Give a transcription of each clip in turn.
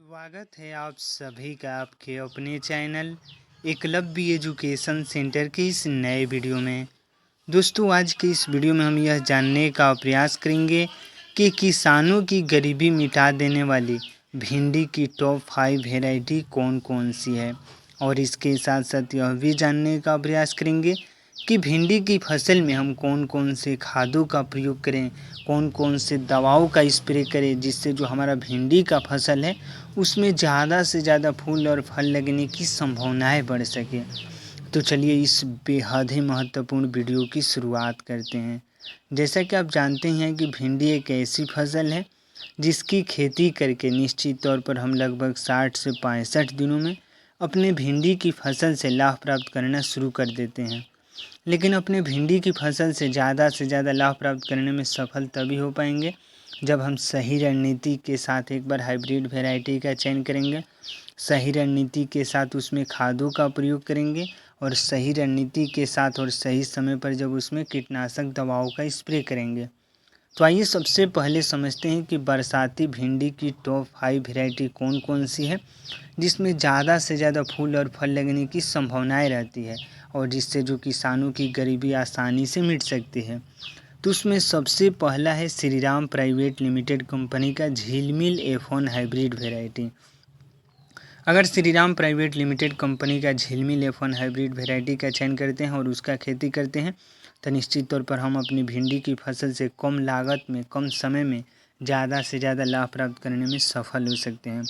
स्वागत है आप सभी का आपके अपने चैनल एकलव्य एजुकेशन सेंटर के इस नए वीडियो में। दोस्तों, आज के इस वीडियो में हम यह जानने का प्रयास करेंगे कि किसानों की गरीबी मिटा देने वाली भिंडी की टॉप 5 वेराइटी कौन कौन सी है, और इसके साथ साथ यह भी जानने का प्रयास करेंगे कि भिंडी की फसल में हम कौन कौन से खादों का प्रयोग करें, कौन कौन से दवाओं का स्प्रे करें, जिससे जो हमारा भिंडी का फसल है उसमें ज़्यादा से ज़्यादा फूल और फल लगने की संभावनाएं बढ़ सके। तो चलिए इस बेहद ही महत्वपूर्ण वीडियो की शुरुआत करते हैं। जैसा कि आप जानते हैं कि भिंडी एक ऐसी फसल है जिसकी खेती करके निश्चित तौर पर हम लगभग 60 से 65 दिनों में अपने भिंडी की फसल से लाभ प्राप्त करना शुरू कर देते हैं। लेकिन अपने भिंडी की फसल से ज़्यादा लाभ प्राप्त करने में सफल तभी हो पाएंगे जब हम सही रणनीति के साथ एक बार हाइब्रिड वैरायटी का चयन करेंगे, सही रणनीति के साथ उसमें खादों का प्रयोग करेंगे और सही रणनीति के साथ और सही समय पर जब उसमें कीटनाशक दवाओं का स्प्रे करेंगे। तो आइए सबसे पहले समझते हैं कि बरसाती भिंडी की टॉप 5 वेराइटी कौन कौन सी है जिसमें ज़्यादा से ज़्यादा फूल और फल लगने की संभावनाएं रहती है और जिससे जो किसानों की गरीबी आसानी से मिट सकती है। तो उसमें सबसे पहला है श्रीराम प्राइवेट लिमिटेड कंपनी का झिलमिल F1 हाइब्रिड वेराइटी। अगर श्रीराम प्राइवेट लिमिटेड कंपनी का झिलमिल F1 हाइब्रिड वेराइटी का चयन करते हैं और उसका खेती करते हैं तो निश्चित तौर पर हम अपनी भिंडी की फसल से कम लागत में कम समय में ज़्यादा से ज़्यादा लाभ प्राप्त करने में सफल हो सकते हैं।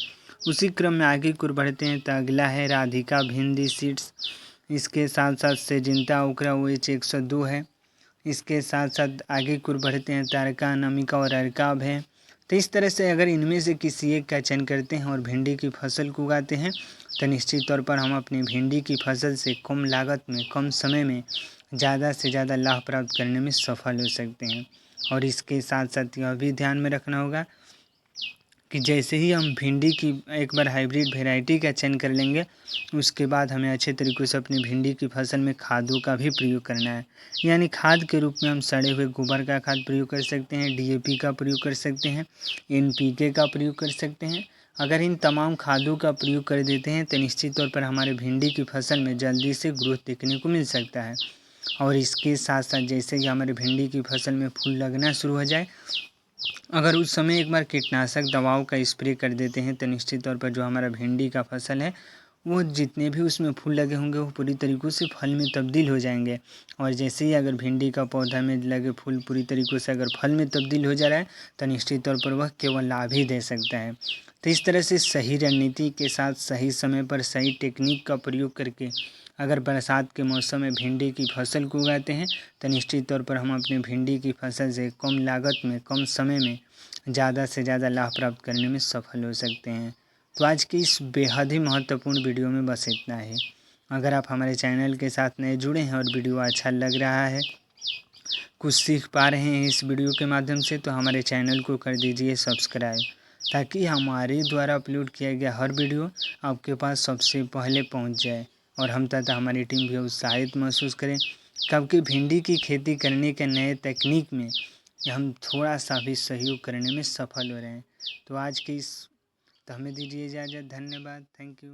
उसी क्रम में आगे की ओर बढ़ते हैं तो अगला है राधिका भिंडी सीड्स। इसके साथ साथ सिंजेंटा ओकरा OH 102 है। इसके साथ साथ आगे की ओर बढ़ते हैं तारका अनामिका और अर्काब है। तो इस तरह से अगर इनमें से किसी एक का चयन करते हैं और भिंडी की फसल को उगाते हैं तो निश्चित तौर पर हम अपनी भिंडी की फसल से कम लागत में कम समय में ज़्यादा से ज़्यादा लाभ प्राप्त करने में सफल हो सकते हैं। और इसके साथ साथ यह भी ध्यान में रखना होगा कि जैसे ही हम भिंडी की एक बार हाइब्रिड वैरायटी का चयन कर लेंगे उसके बाद हमें अच्छे तरीक़े से अपनी भिंडी की फसल में खादों का भी प्रयोग करना है। यानी खाद के रूप में हम सड़े हुए गोबर का खाद प्रयोग कर सकते हैं, DAP का प्रयोग कर सकते हैं, NPK का प्रयोग कर सकते हैं। अगर इन तमाम खादों का प्रयोग कर देते हैं तो निश्चित तौर पर हमारे भिंडी की फसल में जल्दी से ग्रोथ देखने को मिल सकता है। और इसके साथ साथ जैसे ही हमारे भिंडी की फसल में फूल लगना शुरू हो जाए, अगर उस समय एक बार कीटनाशक दवाओं का स्प्रे कर देते हैं तो निश्चित तौर पर जो हमारा भिंडी का फसल है वो जितने भी उसमें फूल लगे होंगे वो पूरी तरीक़ों से फल में तब्दील हो जाएंगे। और जैसे ही अगर भिंडी का पौधा में लगे फूल पूरी तरीक़ों से अगर फल में तब्दील हो जा रहा है तो निश्चित तौर पर वह केवल लाभ ही दे सकता है। तो इस तरह से सही रणनीति के साथ सही समय पर सही टेक्निक का प्रयोग करके अगर बरसात के मौसम में भिंडी की फसल को उगाते हैं तो निश्चित तौर पर हम अपनी भिंडी की फसल से कम लागत में कम समय में ज़्यादा से ज़्यादा लाभ प्राप्त करने में सफल हो सकते हैं। तो आज की इस बेहद ही महत्वपूर्ण वीडियो में बस इतना ही। अगर आप हमारे चैनल के साथ नए जुड़े हैं और वीडियो अच्छा लग रहा है, कुछ सीख पा रहे हैं इस वीडियो के माध्यम से, तो हमारे चैनल को कर दीजिए सब्सक्राइब, ताकि हमारे द्वारा अपलोड किया गया हर वीडियो आपके पास सबसे पहले पहुंच जाए और हम तथा हमारी टीम भी उत्साहित महसूस करें क्योंकि भिंडी की खेती करने के नए तकनीक में हम थोड़ा सा भी सहयोग करने में सफल हो रहे हैं। तो आज के इस तो हमें दीजिए इजाज़त। धन्यवाद। Thank you.